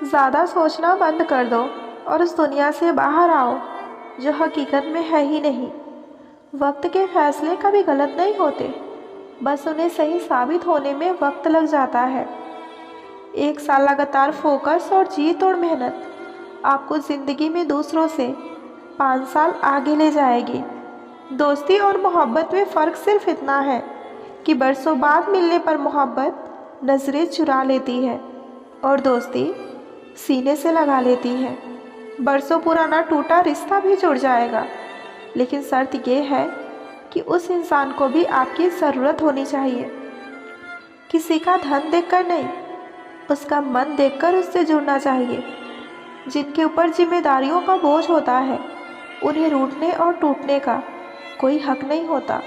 ज़्यादा सोचना बंद कर दो और उस दुनिया से बाहर आओ जो हकीकत में है ही नहीं। वक्त के फैसले कभी गलत नहीं होते, बस उन्हें सही साबित होने में वक्त लग जाता है। 1 साल लगातार फोकस और जी तोड़ मेहनत आपको ज़िंदगी में दूसरों से 5 साल आगे ले जाएगी। दोस्ती और मोहब्बत में फ़र्क सिर्फ इतना है कि बरसों बाद मिलने पर मोहब्बत नज़रें चुरा लेती है और दोस्ती सीने से लगा लेती है। बरसों पुराना टूटा रिश्ता भी जुड़ जाएगा, लेकिन शर्त यह है कि उस इंसान को भी आपकी ज़रूरत होनी चाहिए। किसी का धन देखकर नहीं, उसका मन देखकर उससे जुड़ना चाहिए। जिनके ऊपर जिम्मेदारियों का बोझ होता है, उन्हें रूठने और टूटने का कोई हक नहीं होता।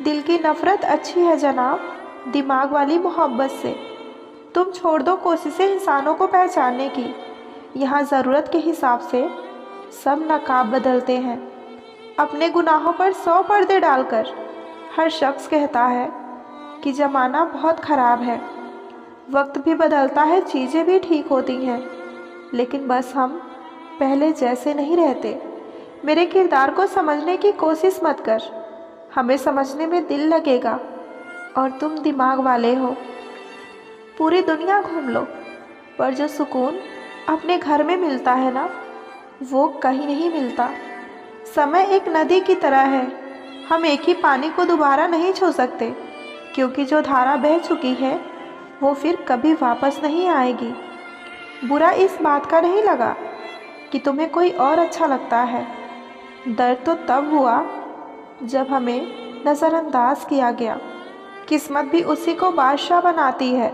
दिल की नफ़रत अच्छी है जनाब, दिमाग वाली मोहब्बत से। तुम छोड़ दो कोशिशें इंसानों को पहचानने की। यहाँ ज़रूरत के हिसाब से सब नकाब बदलते हैं। अपने गुनाहों पर 100 पर्दे डालकर हर शख्स कहता है कि ज़माना बहुत ख़राब है। वक्त भी बदलता है, चीज़ें भी ठीक होती हैं, लेकिन बस हम पहले जैसे नहीं रहते। मेरे किरदार को समझने की कोशिश मत कर, हमें समझने में दिल लगेगा और तुम दिमाग वाले हो। पूरी दुनिया घूम लो, पर जो सुकून अपने घर में मिलता है ना, वो कहीं नहीं मिलता। समय एक नदी की तरह है, हम एक ही पानी को दोबारा नहीं छू सकते, क्योंकि जो धारा बह चुकी है वो फिर कभी वापस नहीं आएगी। बुरा इस बात का नहीं लगा कि तुम्हें कोई और अच्छा लगता है। दर्द तो तब हुआ जब हमें नज़रअंदाज किया गया। किस्मत भी उसी को बादशाह बनाती है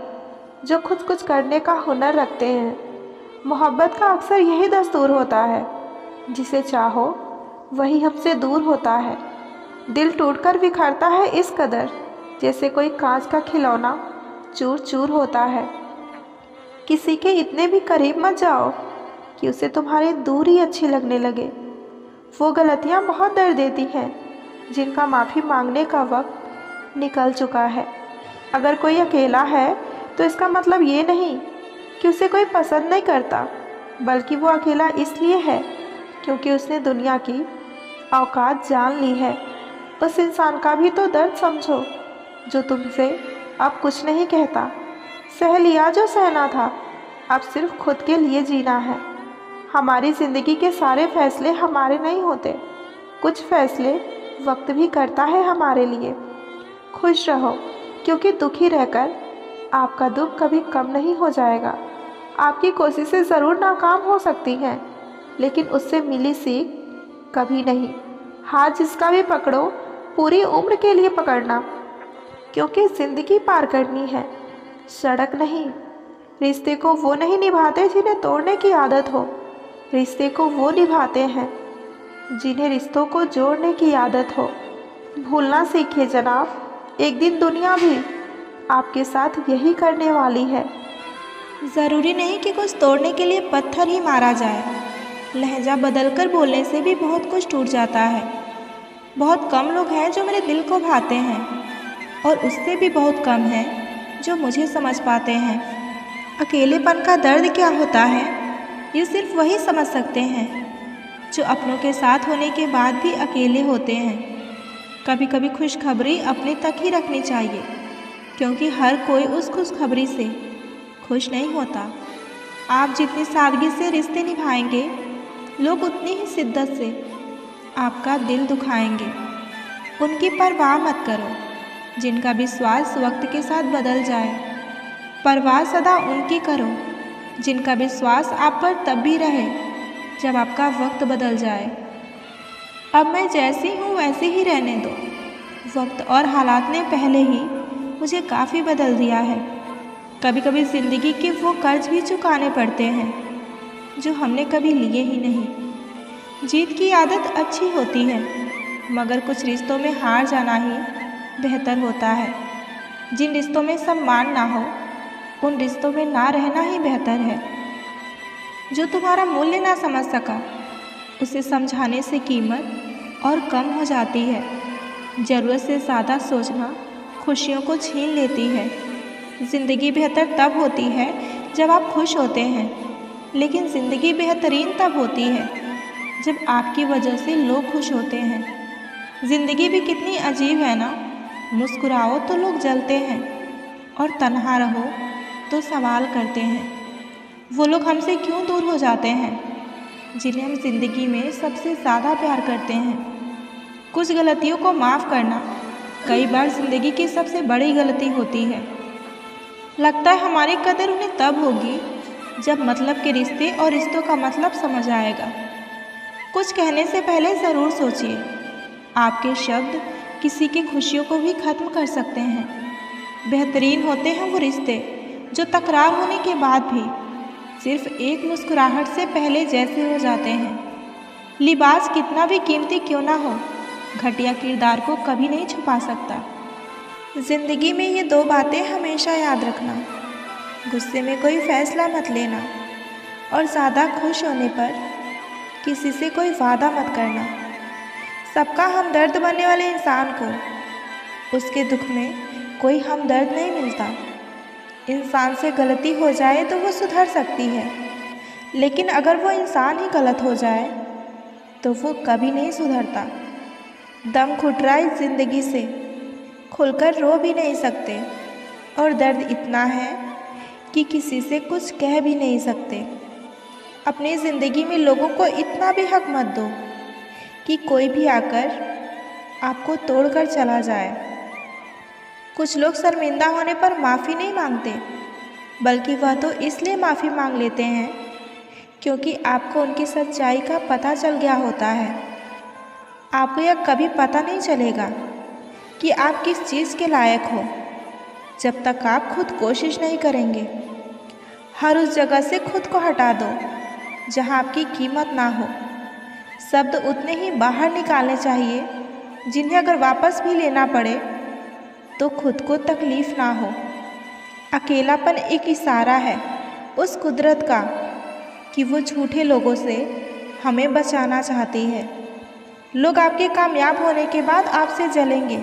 जो खुद कुछ करने का हुनर रखते हैं। मोहब्बत का अक्सर यही दस्तूर होता है, जिसे चाहो वही हमसे दूर होता है। दिल टूटकर बिखरता है इस कदर, जैसे कोई कांच का खिलौना चूर चूर होता है। किसी के इतने भी करीब मत जाओ कि उसे तुम्हारी दूरी अच्छी लगने लगे। वो गलतियाँ बहुत दर्द देती हैं जिनका माफ़ी मांगने का वक्त निकल चुका है। अगर कोई अकेला है तो इसका मतलब ये नहीं कि उसे कोई पसंद नहीं करता, बल्कि वो अकेला इसलिए है क्योंकि उसने दुनिया की औकात जान ली है। उस इंसान का भी तो दर्द समझो जो तुमसे अब कुछ नहीं कहता। सह लिया जो सहना था, अब सिर्फ खुद के लिए जीना है। हमारी ज़िंदगी के सारे फैसले हमारे नहीं होते, कुछ फैसले वक्त भी करता है हमारे लिए। खुश रहो, क्योंकि दुखी रहकर आपका दुख कभी कम नहीं हो जाएगा। आपकी कोशिशें ज़रूर नाकाम हो सकती हैं, लेकिन उससे मिली सीख कभी नहीं। हाथ जिसका भी पकड़ो, पूरी उम्र के लिए पकड़ना, क्योंकि ज़िंदगी पार करनी है, सड़क नहीं। रिश्ते को वो नहीं निभाते जिन्हें तोड़ने की आदत हो, रिश्ते को वो निभाते हैं जिन्हें रिश्तों को जोड़ने की आदत हो। भूलना सीखिए जनाब, एक दिन दुनिया भी आपके साथ यही करने वाली है। ज़रूरी नहीं कि कुछ तोड़ने के लिए पत्थर ही मारा जाए। लहजा बदलकर बोलने से भी बहुत कुछ टूट जाता है। बहुत कम लोग हैं जो मेरे दिल को भाते हैं, और उससे भी बहुत कम हैं जो मुझे समझ पाते हैं। अकेलेपन का दर्द क्या होता है, ये सिर्फ वही समझ सकते हैं जो अपनों के साथ होने के बाद भी अकेले होते हैं। कभी कभी खुशखबरी अपने तक ही रखनी चाहिए, क्योंकि हर कोई उस खुशखबरी से खुश नहीं होता। आप जितनी सादगी से रिश्ते निभाएंगे, लोग उतनी ही शिद्दत से आपका दिल दुखाएंगे। उनकी परवाह मत करो जिनका विश्वास वक्त के साथ बदल जाए। परवाह सदा उनकी करो जिनका विश्वास आप पर तब भी रहे जब आपका वक्त बदल जाए। अब मैं जैसी हूँ वैसे ही रहने दो। वक्त और हालात ने पहले ही मुझे काफ़ी बदल दिया है। कभी कभी ज़िंदगी के वो कर्ज भी चुकाने पड़ते हैं जो हमने कभी लिए ही नहीं। जीत की आदत अच्छी होती है, मगर कुछ रिश्तों में हार जाना ही बेहतर होता है। जिन रिश्तों में सम्मान ना हो, उन रिश्तों में ना रहना ही बेहतर है। जो तुम्हारा मूल्य ना समझ सका, उसे समझाने से कीमत और कम हो जाती है। ज़रूरत से ज़्यादा सोचना खुशियों को छीन लेती है। ज़िंदगी बेहतर तब होती है जब आप खुश होते हैं, लेकिन ज़िंदगी बेहतरीन तब होती है जब आपकी वजह से लोग खुश होते हैं। ज़िंदगी भी कितनी अजीब है ना, मुस्कुराओ तो लोग जलते हैं और तन्हा रहो तो सवाल करते हैं वो लोग हमसे क्यों दूर हो जाते हैं जिन्हें हम ज़िंदगी में सबसे ज़्यादा प्यार करते हैं। कुछ गलतियों को माफ़ करना कई बार ज़िंदगी की सबसे बड़ी गलती होती है। लगता है हमारी कदर उन्हें तब होगी जब मतलब के रिश्ते और रिश्तों का मतलब समझ आएगा। कुछ कहने से पहले ज़रूर सोचिए, आपके शब्द किसी की खुशियों को भी ख़त्म कर सकते हैं। बेहतरीन होते हैं वो रिश्ते जो तकरार होने के बाद भी सिर्फ एक मुस्कुराहट से पहले जैसे हो जाते हैं। लिबास कितना भी कीमती क्यों ना हो, घटिया किरदार को कभी नहीं छुपा सकता। ज़िंदगी में ये 2 बातें हमेशा याद रखना, गुस्से में कोई फ़ैसला मत लेना और ज़्यादा खुश होने पर किसी से कोई वादा मत करना। सबका हमदर्द बनने वाले इंसान को उसके दुख में कोई हमदर्द नहीं मिलता। इंसान से गलती हो जाए तो वो सुधर सकती है, लेकिन अगर वो इंसान ही गलत हो जाए तो वो कभी नहीं सुधरता। दम घुट रहा है ज़िंदगी से, खुलकर रो भी नहीं सकते और दर्द इतना है कि किसी से कुछ कह भी नहीं सकते। अपनी ज़िंदगी में लोगों को इतना भी हक मत दो कि कोई भी आकर आपको तोड़कर चला जाए। कुछ लोग शर्मिंदा होने पर माफ़ी नहीं मांगते, बल्कि वह तो इसलिए माफ़ी मांग लेते हैं क्योंकि आपको उनकी सच्चाई का पता चल गया होता है। आपको यह कभी पता नहीं चलेगा कि आप किस चीज़ के लायक हो जब तक आप खुद कोशिश नहीं करेंगे। हर उस जगह से खुद को हटा दो जहां आपकी कीमत ना हो। शब्द उतने ही बाहर निकालने चाहिए जिन्हें अगर वापस भी लेना पड़े तो खुद को तकलीफ़ ना हो। अकेलापन एक इशारा है उस कुदरत का कि वो झूठे लोगों से हमें बचाना चाहती है। लोग आपके कामयाब होने के बाद आपसे जलेंगे,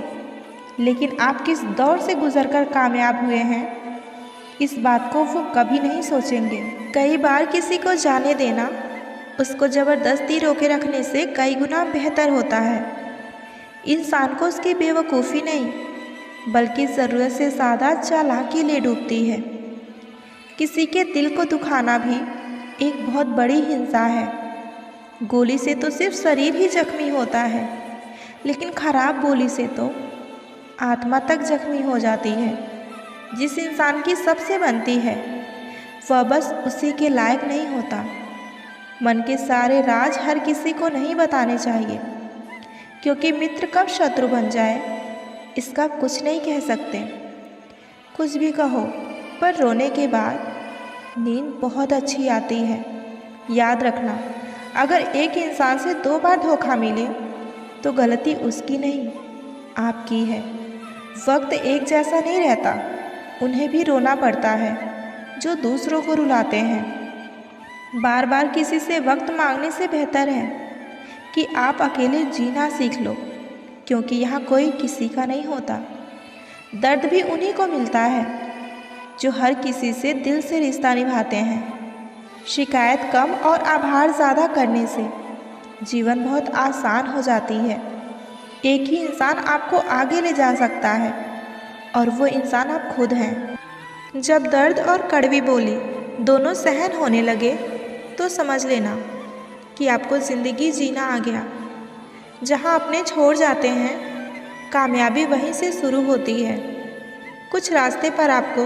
लेकिन आप किस दौर से गुजरकर कामयाब हुए हैं इस बात को वो कभी नहीं सोचेंगे। कई बार किसी को जाने देना उसको ज़बरदस्ती रोके रखने से कई गुना बेहतर होता है। इंसान को उसकी बेवकूफ़ी नहीं बल्कि ज़रूरत से ज़्यादा चालाकी ले डूबती है। किसी के दिल को दुखाना भी एक बहुत बड़ी हिंसा है। गोली से तो सिर्फ शरीर ही जख्मी होता है, लेकिन खराब बोली से तो आत्मा तक जख्मी हो जाती है। जिस इंसान की सबसे बनती है वह बस उसी के लायक नहीं होता। मन के सारे राज हर किसी को नहीं बताने चाहिए, क्योंकि मित्र कब शत्रु बन जाए इसका कुछ नहीं कह सकते। कुछ भी कहो, पर रोने के बाद नींद बहुत अच्छी आती है। याद रखना, अगर एक इंसान से 2 बार धोखा मिले तो गलती उसकी नहीं आपकी है। वक्त एक जैसा नहीं रहता, उन्हें भी रोना पड़ता है जो दूसरों को रुलाते हैं। बार बार किसी से वक्त मांगने से बेहतर है कि आप अकेले जीना सीख लो, क्योंकि यहाँ कोई किसी का नहीं होता। दर्द भी उन्हीं को मिलता है जो हर किसी से दिल से रिश्ता निभाते हैं। शिकायत कम और आभार ज़्यादा करने से जीवन बहुत आसान हो जाती है। एक ही इंसान आपको आगे ले जा सकता है और वो इंसान आप खुद हैं। जब दर्द और कड़वी बोली दोनों सहन होने लगे तो समझ लेना कि आपको ज़िंदगी जीना आ गया। जहाँ अपने छोड़ जाते हैं, कामयाबी वहीं से शुरू होती है। कुछ रास्ते पर आपको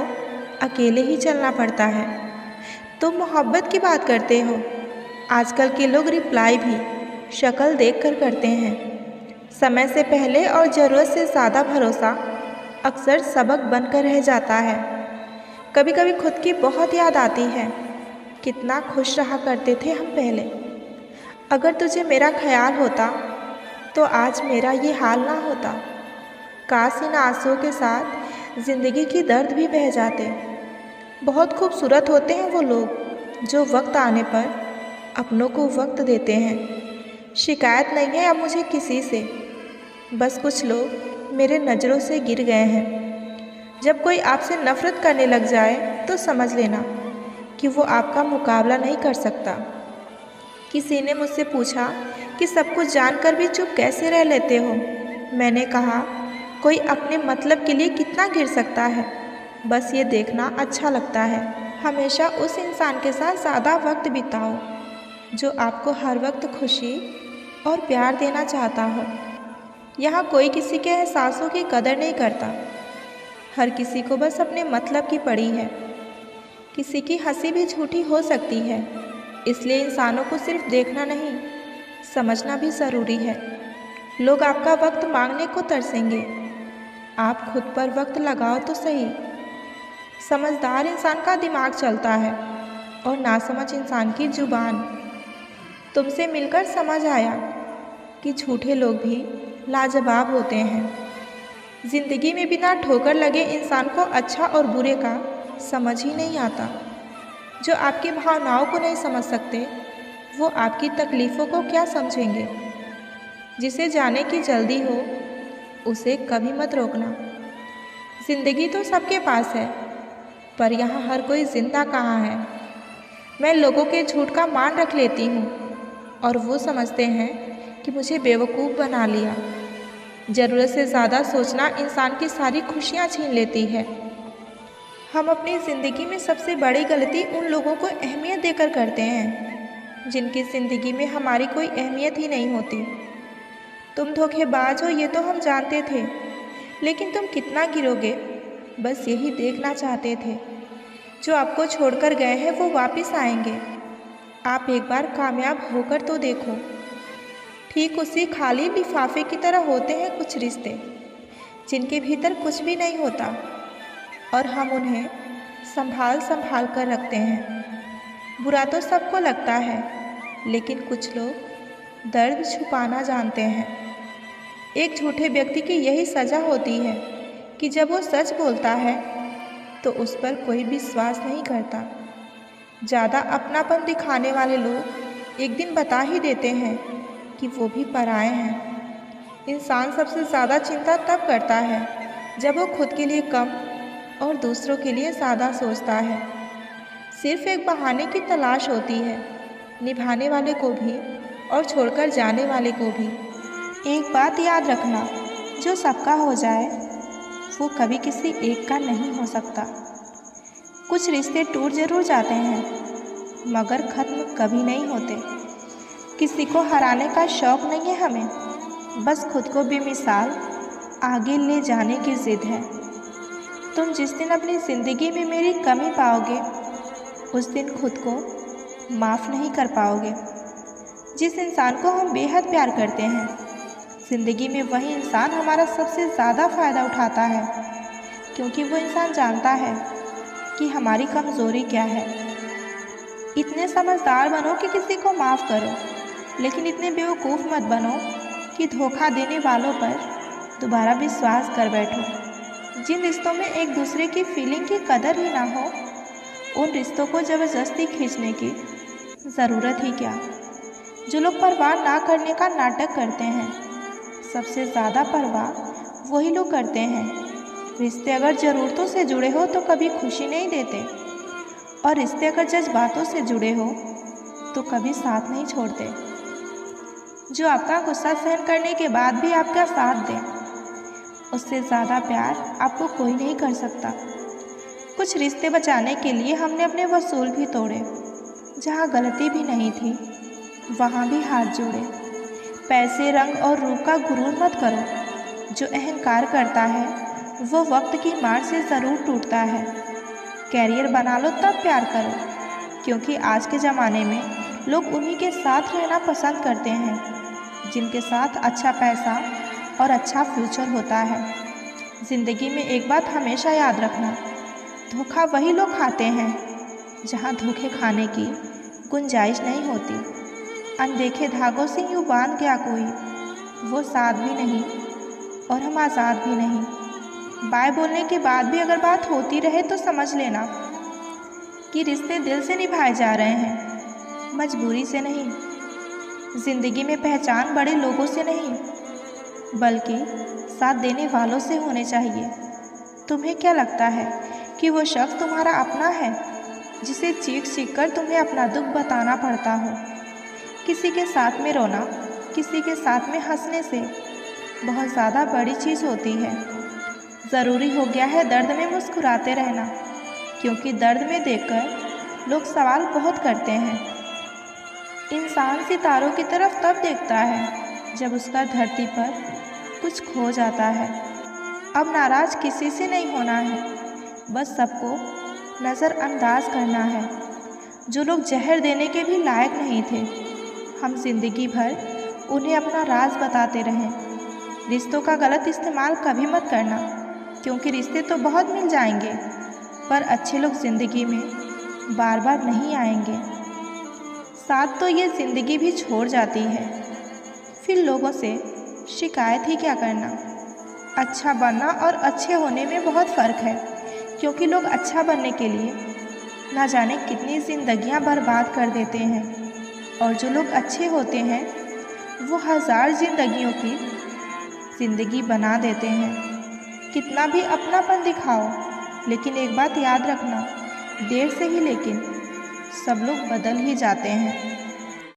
अकेले ही चलना पड़ता है। तो मोहब्बत की बात करते हो, आजकल के लोग रिप्लाई भी शक्ल देखकर करते हैं। समय से पहले और ज़रूरत से ज़्यादा भरोसा अक्सर सबक बनकर रह जाता है। कभी कभी खुद की बहुत याद आती है, कितना खुश रहा करते थे हम पहले। अगर तुझे मेरा ख्याल होता तो आज मेरा ये हाल ना होता। काश इन आंसुओं के साथ ज़िंदगी की दर्द भी बह जाते। बहुत खूबसूरत होते हैं वो लोग जो वक्त आने पर अपनों को वक्त देते हैं। शिकायत नहीं है अब मुझे किसी से, बस कुछ लोग मेरे नज़रों से गिर गए हैं। जब कोई आपसे नफ़रत करने लग जाए तो समझ लेना कि वो आपका मुकाबला नहीं कर सकता। किसी ने मुझसे पूछा कि सब कुछ जानकर भी चुप कैसे रह लेते हो। मैंने कहा, कोई अपने मतलब के लिए कितना गिर सकता है, बस ये देखना अच्छा लगता है। हमेशा उस इंसान के साथ ज़्यादा वक्त बिताओ जो आपको हर वक्त खुशी और प्यार देना चाहता हो। यहाँ कोई किसी के एहसासों की कदर नहीं करता। हर किसी को बस अपने मतलब की पड़ी है। किसी की हंसी भी झूठी हो सकती है, इसलिए इंसानों को सिर्फ देखना नहीं, समझना भी ज़रूरी है। लोग आपका वक्त मांगने को तरसेंगे, आप खुद पर वक्त लगाओ तो सही। समझदार इंसान का दिमाग चलता है और नासमझ इंसान की जुबान। तुमसे मिलकर समझ आया कि झूठे लोग भी लाजवाब होते हैं। ज़िंदगी में बिना ठोकर लगे इंसान को अच्छा और बुरे का समझ ही नहीं आता। जो आपकी भावनाओं को नहीं समझ सकते, वो आपकी तकलीफ़ों को क्या समझेंगे। जिसे जाने की जल्दी हो, उसे कभी मत रोकना। ज़िंदगी तो सबके पास है, पर यहाँ हर कोई ज़िंदा कहाँ है। मैं लोगों के झूठ का मान रख लेती हूँ और वो समझते हैं कि मुझे बेवकूफ़ बना लिया। ज़रूरत से ज़्यादा सोचना इंसान की सारी खुशियाँ छीन लेती है। हम अपनी ज़िंदगी में सबसे बड़ी गलती उन लोगों को अहमियत देकर करते हैं जिनकी ज़िंदगी में हमारी कोई अहमियत ही नहीं होती। तुम धोखेबाज हो ये तो हम जानते थे, लेकिन तुम कितना गिरोगे बस यही देखना चाहते थे। जो आपको छोड़कर गए हैं वो वापस आएंगे। आप एक बार कामयाब होकर तो देखो। ठीक उसी खाली लिफाफे की तरह होते हैं कुछ रिश्ते, जिनके भीतर कुछ भी नहीं होता और हम उन्हें संभाल संभाल कर रखते हैं। बुरा तो सबको लगता है, लेकिन कुछ लोग दर्द छुपाना जानते हैं। एक झूठे व्यक्ति की यही सज़ा होती है कि जब वो सच बोलता है तो उस पर कोई विश्वास नहीं करता। ज़्यादा अपनापन दिखाने वाले लोग एक दिन बता ही देते हैं कि वो भी पराए हैं। इंसान सबसे ज़्यादा चिंता तब करता है जब वो खुद के लिए कम और दूसरों के लिए ज़्यादा सोचता है। सिर्फ एक बहाने की तलाश होती है, निभाने वाले को भी और छोड़कर जाने वाले को भी। एक बात याद रखना, जो सबका हो जाए वो कभी किसी एक का नहीं हो सकता। कुछ रिश्ते टूट जरूर जाते हैं, मगर ख़त्म कभी नहीं होते। किसी को हराने का शौक़ नहीं है हमें, बस खुद को बेमिसाल आगे ले जाने की ज़िद है। तुम जिस दिन अपनी ज़िंदगी में मेरी कमी पाओगे, उस दिन खुद को माफ़ नहीं कर पाओगे। जिस इंसान को हम बेहद प्यार करते हैं, ज़िंदगी में वही इंसान हमारा सबसे ज़्यादा फ़ायदा उठाता है, क्योंकि वो इंसान जानता है कि हमारी कमज़ोरी क्या है। इतने समझदार बनो कि किसी को माफ़ करो, लेकिन इतने बेवकूफ़ मत बनो कि धोखा देने वालों पर दोबारा विश्वास कर बैठो। जिन रिश्तों में एक दूसरे की फीलिंग की कदर ही ना हो, उन रिश्तों को ज़बरदस्ती खींचने की ज़रूरत ही क्या। जो लोग परवाह ना करने का नाटक करते हैं, सबसे ज़्यादा परवाह वही लोग करते हैं। रिश्ते अगर ज़रूरतों से जुड़े हो तो कभी खुशी नहीं देते, और रिश्ते अगर जज्बातों से जुड़े हो तो कभी साथ नहीं छोड़ते। जो आपका गुस्सा सहन करने के बाद भी आपका साथ दे, उससे ज़्यादा प्यार आपको कोई नहीं कर सकता। कुछ रिश्ते बचाने के लिए हमने अपने वसूल भी तोड़े। जहाँ गलती भी नहीं थी, वहाँ भी हाथ जोड़े। पैसे, रंग और रूप का गुरूर मत करो। जो अहंकार करता है वो वक्त की मार से ज़रूर टूटता है। कैरियर बना लो तब प्यार करो, क्योंकि आज के ज़माने में लोग उन्हीं के साथ रहना पसंद करते हैं जिनके साथ अच्छा पैसा और अच्छा फ्यूचर होता है। ज़िंदगी में एक बात हमेशा याद रखना, धोखा वही लोग खाते हैं जहाँ धोखे खाने की गुंजाइश नहीं होती। अनदेखे धागों से यूँ बांध गया कोई, वो साथ भी नहीं और हम आज़ाद भी नहीं। बाय बोलने के बाद भी अगर बात होती रहे तो समझ लेना कि रिश्ते दिल से निभाए जा रहे हैं, मजबूरी से नहीं। ज़िंदगी में पहचान बड़े लोगों से नहीं, बल्कि साथ देने वालों से होने चाहिए। तुम्हें क्या लगता है कि वो शख्स तुम्हारा अपना है जिसे चीख चीख कर तुम्हें अपना दुख बताना पड़ता हो। किसी के साथ में रोना, किसी के साथ में हंसने से बहुत ज़्यादा बड़ी चीज़ होती है। ज़रूरी हो गया है दर्द में मुस्कुराते रहना, क्योंकि दर्द में देखकर लोग सवाल बहुत करते हैं। इंसान सितारों की तरफ तब देखता है जब उसका धरती पर कुछ खो जाता है। अब नाराज़ किसी से नहीं होना है, बस सबको नज़रअंदाज करना है। जो लोग जहर देने के भी लायक नहीं थे, हम जिंदगी भर उन्हें अपना राज बताते रहें। रिश्तों का गलत इस्तेमाल कभी मत करना, क्योंकि रिश्ते तो बहुत मिल जाएंगे, पर अच्छे लोग ज़िंदगी में बार बार नहीं आएंगे। साथ तो ये ज़िंदगी भी छोड़ जाती है, फिर लोगों से शिकायत ही क्या करना। अच्छा बनना और अच्छे होने में बहुत फ़र्क है, क्योंकि लोग अच्छा बनने के लिए ना जाने कितनी ज़िंदगियां बर्बाद कर देते हैं, और जो लोग अच्छे होते हैं वो 1000 ज़िंदगियों की ज़िंदगी बना देते हैं। कितना भी अपनापन दिखाओ, लेकिन एक बात याद रखना, देर से ही लेकिन सब लोग बदल ही जाते हैं।